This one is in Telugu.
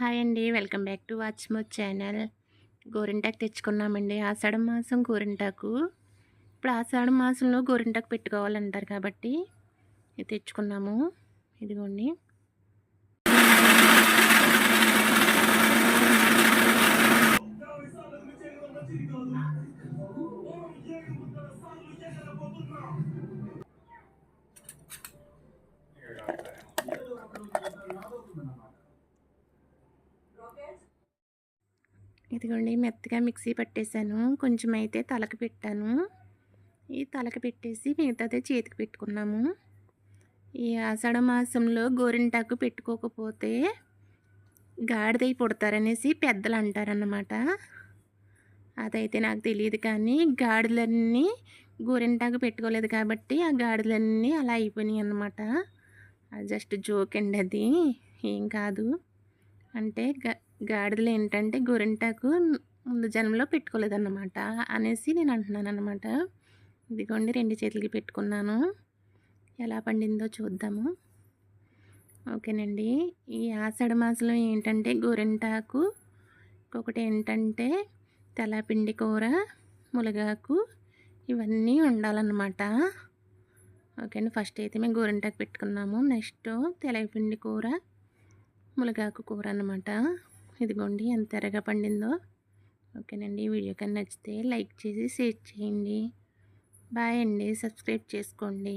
హాయ్ అండి. Welcome back to watch more channel. గోరింటాకు తెచ్చుకున్నామండి. ఆషాఢ మాసం గోరింటాకు. ఇప్పుడు ఆషాఢ మాసంలో గోరింటాకు పెట్టుకోవాలంటారు కాబట్టి ఇది తెచ్చుకున్నాము. ఇదిగోండి. ఇదిగోండి మెత్తగా మిక్సీ పట్టేశాను. కొంచెం అయితే తలకి పెట్టాను. ఈ తలకి పెట్టేసి మిగతాదే చేతికి పెట్టుకున్నాము. ఈ ఆషాఢ మాసంలో గోరింటాకు పెట్టుకోకపోతే గాడిదై పుడతారనేసి పెద్దలు అంటారన్నమాట. అదైతే నాకు తెలియదు కానీ గాడిదలన్నీ గోరింటాకు పెట్టుకోలేదు కాబట్టి ఆ గాడిదలన్నీ అలా అయిపోయినాయి అన్నమాట. జస్ట్ జోక్ అండి అది, ఏం కాదు. అంటే గాడిదలు ఏంటంటే గోరింటాకు ముందు జన్మలో పెట్టుకోలేదన్నమాట అనేసి నేను అంటున్నాను అన్నమాట. ఇదిగోండి 2 చేతులకి పెట్టుకున్నాను. ఎలా పండిందో చూద్దాము. ఓకేనండి. ఈ ఆషాఢ మాసంలో ఏంటంటే గోరింటాకు, ఇంకొకటి ఏంటంటే తెల్లపిండి కూర, మునగాకు ఇవన్నీ ఉండాలన్నమాట. ఓకే అండి. ఫస్ట్ అయితే మేము గోరింటాకు పెట్టుకున్నాము. నెక్స్ట్ తెల్లపిండి కూర, మునగాకు కూర అన్నమాట. ఇదిగోండి ఎంత ఎర్రగా పండిందో. ఓకేనండి. వీడియో కానీ నచ్చితే లైక్ చేసి షేర్ చేయండి. బాయ్ అండి. సబ్స్క్రైబ్ చేసుకోండి.